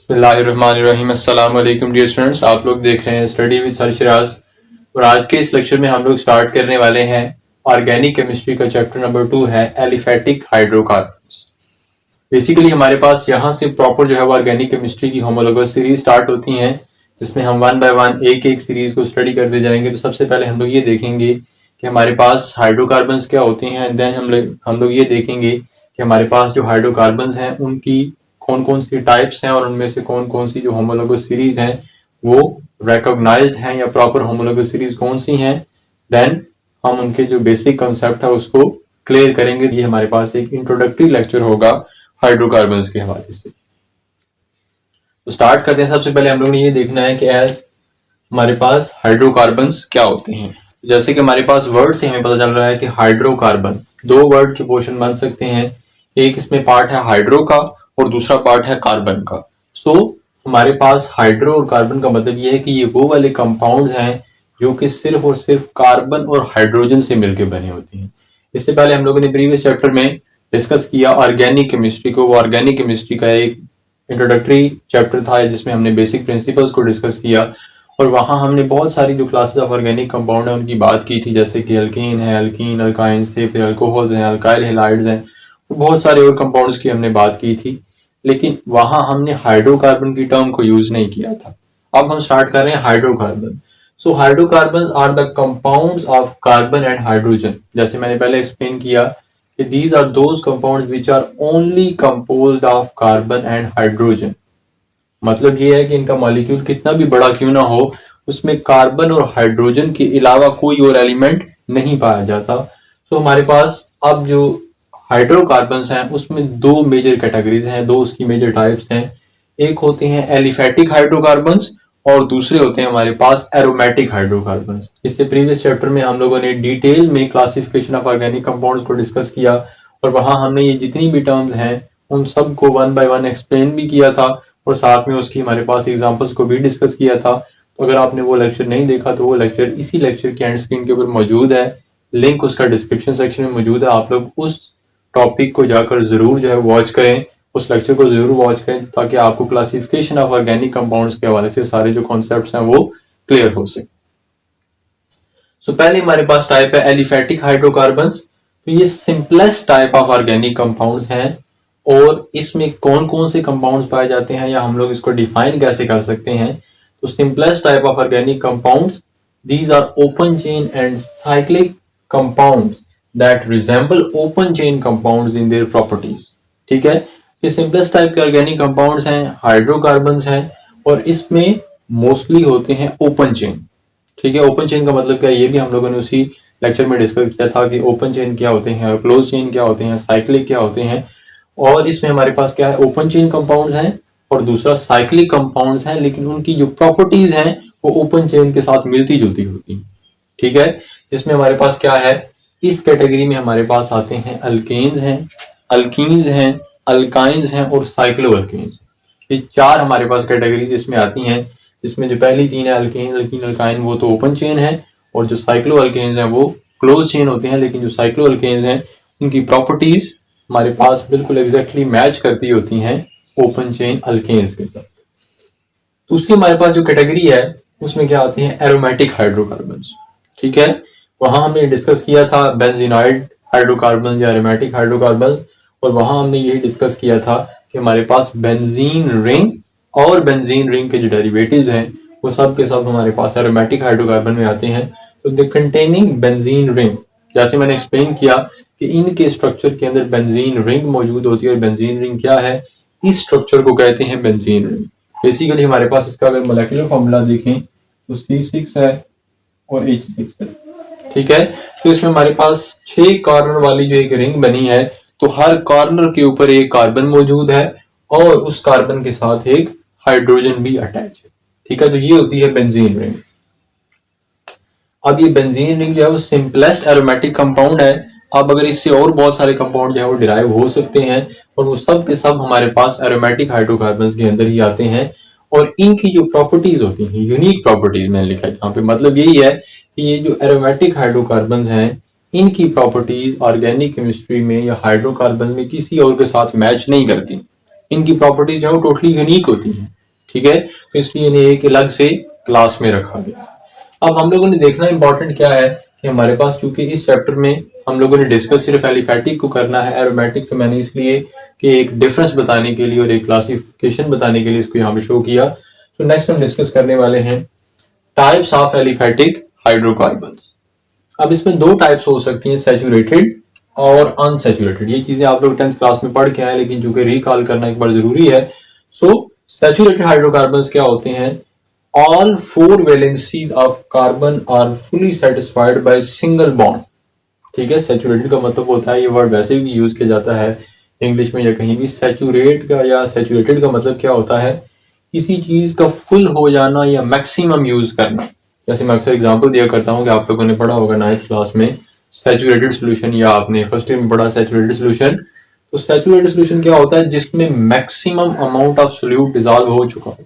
बिस्मिल्लाहिर्रहमानिर्रहीम। अस्सलाम वालेकुम डियर स्टूडेंट्स, आप लोग देख रहे हैं स्टडी विद सर शिराज। और आज के इस लेक्चर में हम लोग स्टार्ट करने वाले हैं ऑर्गेनिक केमिस्ट्री का चैप्टर नंबर 2 है एलिफेटिक हाइड्रोकार्बन्स। बेसिकली हमारे पास यहाँ से प्रॉपर जो है वो ऑर्गेनिक केमिस्ट्री की होमोलोगस सीरीज स्टार्ट होती हैं, जिसमें हम वन बाय वन एक एक सीरीज को स्टडी करते जाएंगे। तो सबसे पहले हम लोग ये देखेंगे कि हमारे पास हाइड्रोकार्बन्स क्या होते हैं। देन हम लोग ये देखेंगे कि हमारे पास जो हाइड्रोकार्बन्स हैं उनकी कौन कौन सी टाइप्स हैं और उनमें से कौन कौन सी जो होमोलोगस सीरीज हैं वो रिकॉग्नाइज्ड हैं या प्रॉपर होमोलोगस सीरीज कौन सी हैं। देन हम उनके जो बेसिक कंसेप्ट है उसको क्लियर करेंगे। ये हमारे पास एक इंट्रोडक्टरी लेक्चर होगा हाइड्रोकार्बन्स के हवाले से। तो स्टार्ट करते हैं। सबसे पहले हम लोग ने ये देखना है कि एज हमारे पास हाइड्रोकार्बन्स क्या होते हैं। जैसे कि हमारे पास वर्ड से हमें पता चल रहा है कि हाइड्रोकार्बन दो वर्ड के पोर्शन बन सकते हैं। एक इसमें पार्ट है हाइड्रो का और दूसरा पार्ट है कार्बन का। सो हमारे पास हाइड्रो और कार्बन का मतलब ये है कि ये वो वाले कंपाउंड्स हैं जो कि सिर्फ और सिर्फ कार्बन और हाइड्रोजन से मिलकर बने होते हैं। इससे पहले हम लोगों ने प्रीवियस चैप्टर में डिस्कस किया ऑर्गेनिक केमिस्ट्री को। वो ऑर्गेनिक केमिस्ट्री का एक इंट्रोडक्टरी चैप्टर था जिसमें हमने बेसिक प्रिंसिपल्स को डिस्कस किया और वहां हमने बहुत सारी जो क्लासेस ऑफ ऑर्गेनिक कंपाउंड है उनकी बात की थी, जैसे कि अल्कीन है, अल्कीन अल्काइंस थे, फिर अल्कोहल्स हैं, अल्काइल हैलाइड्स हैं, बहुत सारे और कंपाउंड्स की हमने बात की थी। लेकिन वहां हमने हाइड्रोकार्बन की टर्म को यूज नहीं किया था। अब हम स्टार्ट कर रहे हैं hydrocarbon. So hydrocarbon are the compounds of carbon and hydrogen. जैसे मैंने पहले एक्सप्लेन किया कि these are those compounds which are only composed of carbon and hydrogen. मतलब ये है कि इनका मॉलिक्यूल कितना भी बड़ा क्यों ना हो, उसमें कार्बन और हाइड्रोजन के अलावा कोई और एलिमेंट नहीं पाया जाता। सो हमारे पास अब जो हाइड्रोकार्बन्स हैं उसमें दो मेजर कैटेगरीज हैं, दो उसकी मेजर टाइप्स हैं। एक होते हैं एलिफेटिक हाइड्रोकार्बन्स और दूसरे होते हैं हमारे पास एरोमेटिक हाइड्रोकार्बन्स। इससे प्रीवियस चैप्टर में हम लोगों ने डिटेल में क्लासिफिकेशन ऑफ ऑर्गेनिक कंपाउंड्स को डिस्कस किया और वहां हमने ये जितनी भी टर्म्स हैं उन सबको वन बाय वन एक्सप्लेन भी किया था और साथ में उसकी हमारे पास एग्जांपल्स को भी डिस्कस किया था। तो अगर आपने वो लेक्चर नहीं देखा तो वो लेक्चर इसी लेक्चर के एंड स्क्रीन के ऊपर मौजूद है, लिंक उसका डिस्क्रिप्शन सेक्शन में मौजूद है। आप लोग उस टॉपिक को जाकर जरूर जो है वॉच करें, उस लेक्चर को जरूर वॉच करें ताकि आपको क्लासिफिकेशन ऑफ ऑर्गेनिक कंपाउंड्स के हवाले से सारे जो कॉन्सेप्ट्स हैं वो क्लियर हो सके। सो पहले हमारे पास टाइप है एलिफेटिक हाइड्रोकार्बन्स। तो ये simplest type of organic compounds हैं और इसमें कौन कौन से कंपाउंड्स पाए जाते हैं या हम लोग इसको डिफाइन कैसे कर सकते हैं। तो simplest type of organic compounds these are open chain and cyclic compounds that resemble open chain compounds in their properties। ठीक है, ये सिंपलेस्ट टाइप के ऑर्गेनिक कंपाउंड्स हैं, हाइड्रोकार्बन्स हैं और इसमें मोस्टली होते हैं ओपन चेन। ठीक है, ओपन चेन का मतलब क्या है ये भी हम लोगों ने उसी लेक्चर में डिस्कस किया था कि ओपन चेन क्या होते हैं, क्लोज चेन क्या होते हैं, साइक्लिक क्या होते हैं। और इसमें हमारे पास क्या है, ओपन चेन कंपाउंड्स हैं और दूसरा साइक्लिक कंपाउंड्स हैं, लेकिन उनकी जो प्रॉपर्टीज हैं वो ओपन चेन के साथ मिलती जुलती होती हैं। ठीक है, जिसमें हमारे पास क्या है, इस कैटेगरी में हमारे पास आते हैं अल्केन्स हैं, अल्कीन्स हैं, अल्काइंस हैं और साइक्लो अल्केन्स। ये चार हमारे पास कैटेगरीज इसमें आती हैं, जिसमें जो पहली तीन है अल्केन, अल्कीन, अल्काइन वो तो ओपन चेन है और जो साइक्लो अल्केन्स हैं वो क्लोज चेन होते हैं। लेकिन जो साइक्लो अल्केन्स हैं उनकी प्रॉपर्टीज हमारे पास बिल्कुल एग्जैक्टली मैच करती होती हैं ओपन चेन अल्केन्स के साथ। दूसरी हमारे पास जो कैटेगरी है उसमें क्या आती है, एरोमेटिक हाइड्रोकार्बन्स। ठीक है, वहां हमने डिस्कस किया था बेंजीनॉइड हाइड्रोकार्बन या एरोमेटिक हाइड्रोकार्बन और वहां हमने यही डिस्कस किया था कि हमारे पास बेंजीन रिंग और बेंजीन रिंग के जो डेरिवेटिव्स हैं वो सब के सब हमारे पास एरोमेटिक हाइड्रोकार्बन में आते हैं। तो द कंटेनिंग बेंजीन रिंग, जैसे मैंने एक्सप्लेन किया कि इनके स्ट्रक्चर के अंदर बेंजीन रिंग मौजूद होती है और बेंजीन रिंग क्या है, इस स्ट्रक्चर को कहते हैं बेंजीन रिंग। बेसिकली हमारे पास इसका अगर मोलेकुलर फॉर्मूला देखें तो C6 है और H6 है। ठीक है, तो इसमें हमारे पास 6 कॉर्नर वाली जो एक रिंग बनी है, तो हर कॉर्नर के ऊपर एक कार्बन मौजूद है और उस कार्बन के साथ एक हाइड्रोजन भी अटैच है। ठीक है, तो ये होती है बेंजीन रिंग। अब ये बेंजीन रिंग जो है वो सिंपलेस्ट एरोमेटिक कंपाउंड है। अब अगर इससे और बहुत सारे कंपाउंड जो है वो डिराइव हो सकते हैं और वो सब के सब हमारे पास एरोमेटिक हाइड्रोकार्बन्स के अंदर ही आते हैं और इनकी जो प्रॉपर्टीज होती हैं, यूनिक प्रॉपर्टीज मैंने लिखा है यहाँ पे, मतलब यही है कि ये जो एरोमेटिक हाइड्रोकार्बन्स हैं इनकी प्रॉपर्टीज ऑर्गेनिक केमिस्ट्री में या हाइड्रोकार्बन में किसी और के साथ मैच नहीं करती। इनकी प्रॉपर्टीज जो है वो टोटली यूनिक होती हैं। ठीक है, तो इसलिए इन्हें एक अलग से क्लास में रखा गया। अब हम लोगों ने देखना इंपॉर्टेंट क्या है कि हमारे पास, चूंकि इस चैप्टर में हम लोगों ने डिस्कस सिर्फ एलिफैटिक को करना है, एरोमेटिक तो मैंने इसलिए कि एक डिफरेंस बताने के लिए और एक क्लासिफिकेशन बताने के लिए इसको यहाँ पे शो किया। तो नेक्स्ट हम डिस्कस करने वाले हैं टाइप्स ऑफ एलिफैटिक हाइड्रोकार्बन्स। अब इसमें दो टाइप्स हो सकती हैं, सैचुरेटेड और अनसैचुरेटेड। ये चीजें आप लोग 10th क्लास में पढ़ के आए, लेकिन चूंकि रिकॉल करना एक बार जरूरी है। सो सैचुरेटेड हाइड्रोकार्बन्स क्या होते हैं? All 4 valencies of carbon are fully satisfied by single bond. ठीक है, सैचुरेटेड का मतलब होता है, ये वर्ड वैसे भी यूज किया जाता है इंग्लिश में या कहीं भी। सैचुरेट का या सैचुरेटेड का मतलब क्या होता है? किसी चीज का फुल हो जाना या मैक्सिमम यूज करना। जैसे मैं अक्सर एग्जांपल दिया करता हूं कि आप लोगों ने पढ़ा होगा 9th क्लास में सैचुरेटेड सॉल्यूशन, या आपने फर्स्ट ईयर में पढ़ा सैचुरेटेड सॉल्यूशन। तो सैचुरेटेड सॉल्यूशन क्या होता है? जिसमें maximum amount of solute dissolve हो चुका है,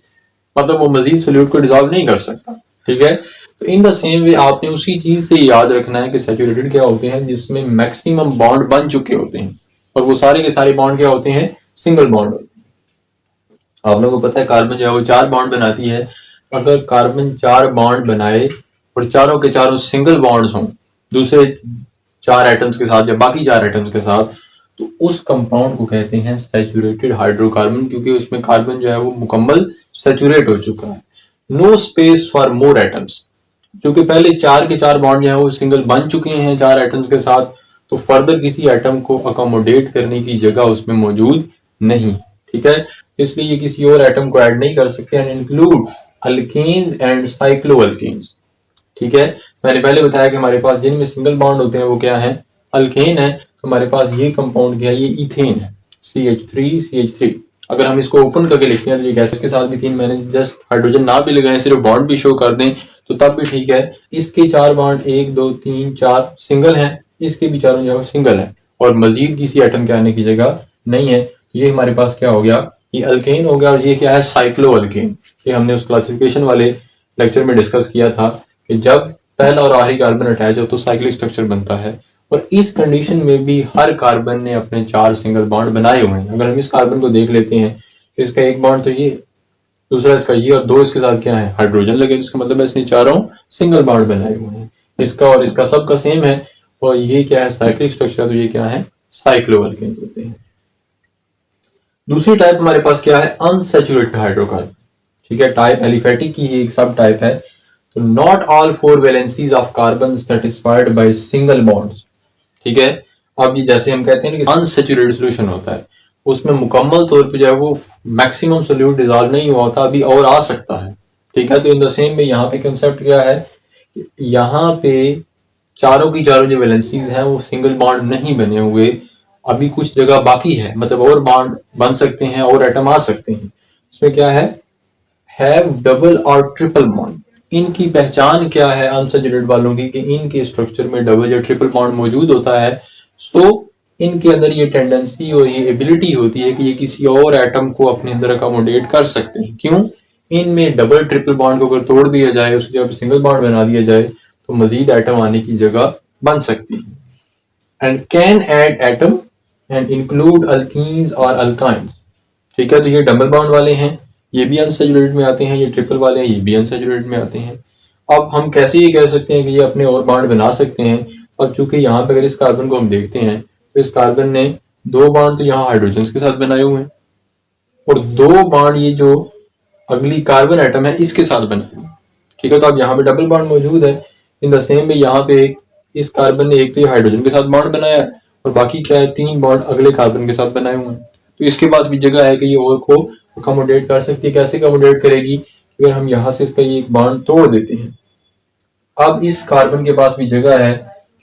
मतलब वो मजीद सोल्यूट को डिसॉल्व नहीं कर सकता। ठीक है, तो इन द सेम वे आपने उसी चीज से याद रखना है कि सैचुरेटेड क्या होते हैं? जिसमें मैक्सिमम बॉन्ड बन चुके होते हैं, और वो सारे के सारे बॉन्ड क्या होते हैं? सिंगल बॉन्ड होते हैं। आप लोगों को पता है कार्बन जो है वो 4 बॉन्ड बनाती है। अगर कार्बन 4 बॉन्ड बनाए और चारों के चारों सिंगल बॉन्ड्स हों दूसरे 4 एटम्स के साथ या बाकी 4 एटम्स के साथ, तो उस कंपाउंड को कहते हैं सैचुरेटेड हाइड्रोकार्बन, क्योंकि उसमें कार्बन जो है वो मुकम्मल सैचुरेट हो चुका है। No space for more atoms, क्योंकि पहले 4 के 4 बॉन्ड जो है वो सिंगल बन चुके हैं 4 एटम्स के साथ, तो फर्दर किसी एटम को अकोमोडेट करने की जगह उसमें मौजूद नहीं। ठीक है, इसलिए ये किसी और एटम को ऐड नहीं कर सकते। And include alkanes and cycloalkanes. ठीक है, मैंने पहले बताया कि हमारे पास जिनमें सिंगल बॉन्ड होते हैं वो क्या है? अल्केन है। तो हमारे पास ये कंपाउंड क्या है? ये इथेन है, CH3CH3। अगर हम इसको ओपन करके लिखते हैं तो ये गैसेस के साथ भी 3, मैंने जस्ट हाइड्रोजन ना भी लगाए, सिर्फ बॉन्ड भी शो कर दें तो तब भी ठीक है। इसके 4 बॉन्ड 1 2 3 4 सिंगल हैं, इसके भी चारों जो सिंगल है, और मजीद किसी एटम के आने की जगह नहीं है। ये हमारे पास क्या हो गया? ये अल्केन हो गया। और ये क्या है? साइक्लोअल्केन। ये हमने उस क्लासिफिकेशन वाले लेक्चर में डिस्कस किया था कि जब पहला और आखिरी कार्बन अटैच हो तो साइक्लिक स्ट्रक्चर बनता है, और इस कंडीशन में भी हर कार्बन ने अपने 4 सिंगल बॉन्ड बनाए हुए हैं। अगर हम इस कार्बन को देख लेते हैं तो इसका एक बॉन्ड तो ये, दूसरा इसका ये, और 2 इसके साथ क्या है? हाइड्रोजन लगे। इसका मतलब है इसने चारों सिंगल बॉन्ड बनाए हुए हैं। इसका और इसका सबका सेम है, और ये क्या है? Cyclic structure. तो ये क्या है? साइक्लोअल्केन होते हैं। दूसरी टाइप हमारे पास क्या है? Unsaturated hydrocarbon. ठीक है, टाइप एलिफैटिक की एक सब टाइप है। तो not all 4 valencies of carbon satisfied by single bonds. ठीक है, अब ये जैसे हम कहते हैं कि अनसैचुरेटेड सॉल्यूशन होता है, उसमें मुकम्मल तौर पे जो है वो मैक्सिमम सोल्यूट डिसॉल्व नहीं हुआ होता, अभी और आ सकता है। ठीक है, तो इन द सेम में यहाँ पे कंसेप्ट क्या है? यहाँ पे चारों की चारों जो वैलेंसीज हैं वो सिंगल बॉन्ड नहीं बने हुए, अभी कुछ जगह बाकी है, मतलब और बॉन्ड बन सकते हैं और एटम आ सकते हैं। इसमें क्या है? हैव डबल और ट्रिपल बॉन्ड। इनकी पहचान क्या है अनसैचुरेटेड वालों की? कि इनके स्ट्रक्चर में डबल या ट्रिपल बॉन्ड मौजूद होता है। सो इनके अंदर ये टेंडेंसी और ये एबिलिटी होती है कि ये किसी और एटम को अपने अंदर अकोमोडेट कर सकते हैं। क्यों? इनमें डबल ट्रिपल बॉन्ड को अगर तोड़ दिया जाए, उसकी जगह सिंगल बॉन्ड बना दिया जाए, तो मजीद एटम आने की जगह बन सकती है। And can add atom and include alkenes और अल्काइंस। ठीक है, तो ये डबल बॉन्ड वाले हैं, ये भी अनसैचुरेटेड में आते हैं। ये ट्रिपल वाले हैं, ये भी अनसैचुरेटेड में आते हैं। अब हम कैसे ये कह सकते हैं कि ये अपने और बॉन्ड बना सकते हैं? अब चूंकि यहाँ पे अगर इस कार्बन को हम देखते हैं तो इस कार्बन ने 2 बॉन्ड तो यहाँ हाइड्रोजन के साथ बनाए हुए हैं, और 2 बॉन्ड ये जो अगली कार्बन एटम है इसके साथ बनाए हुए हैं। ठीक है, तो अब यहाँ पे डबल बॉन्ड मौजूद है। इन द सेम में यहाँ पे इस कार्बन ने एक तो ये हाइड्रोजन के साथ बॉन्ड बनाया है, और बाकी क्या है? 3 बॉन्ड अगले कार्बन के साथ बनाए हुए हैं। तो इसके पास भी जगह है कि ये और को अकोमोडेट कर सकती है। कैसे अकोमोडेट करेगी? अगर हम यहाँ से इसका ये एक बॉन्ड तोड़ देते हैं, अब इस कार्बन के पास भी जगह है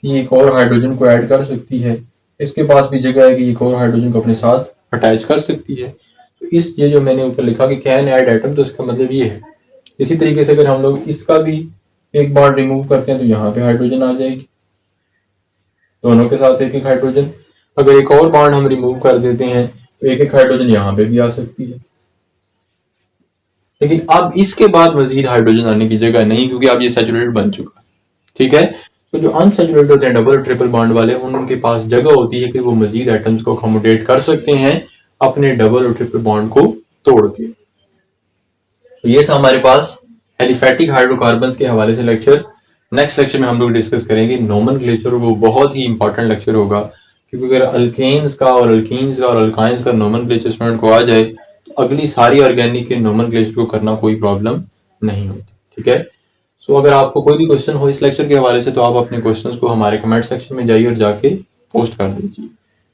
कि एक और हाइड्रोजन को ऐड कर सकती है। इसके पास भी जगह है कि एक और हाइड्रोजन को अपने साथ अटैच कर सकती है। तो इस ये जो मैंने ऊपर लिखा कि कैन ऐड एटम, तो इसका मतलब ये है। इसी तरीके से अगर हम लोग इसका भी एक बॉन्ड रिमूव करते हैं तो यहाँ पे हाइड्रोजन आ जाएगी, दोनों के साथ एक एक हाइड्रोजन। अगर एक और बॉन्ड हम रिमूव कर देते हैं तो एक एक हाइड्रोजन यहाँ पे भी आ सकती है। लेकिन अब इसके बाद मजीद हाइड्रोजन आने की जगह नहीं, क्योंकि अब ये सैचुरेटेड बन चुका है। ठीक है, तो जो अनसैचुरेटेड होते हैं डबल और ट्रिपल बॉन्ड वाले, उनके पास जगह होती है कि वो मजीद एटम्स को अकोमोडेट कर सकते हैं अपने डबल और ट्रिपल बॉन्ड को तोड़ के। तो ये था हमारे पास एलिफेटिक हाइड्रोकार्बन्स के हवाले से लेक्चर। नेक्स्ट लेक्चर में हम लोग डिस्कस करेंगे नोमेनक्लेचर, वो बहुत ही इंपॉर्टेंट लेक्चर होगा, क्योंकि अगर अल्केन्स का और अल्कीन्स का और अल्काइंस का नोमेनक्लेचर स्टूडेंट को आ जाए तो अगली सारी ऑर्गेनिक के नोमेनक्लेचर को करना कोई प्रॉब्लम नहीं होती। ठीक है। सो अगर आपको कोई भी क्वेश्चन हो इस लेक्चर के हवाले से तो आप अपने क्वेश्चंस को हमारे कमेंट सेक्शन में जाइए और जाके पोस्ट कर दीजिए।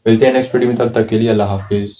मिलते हैं नेक्स्ट वीडियो में, तब तक के लिए अल्लाह हाफिज।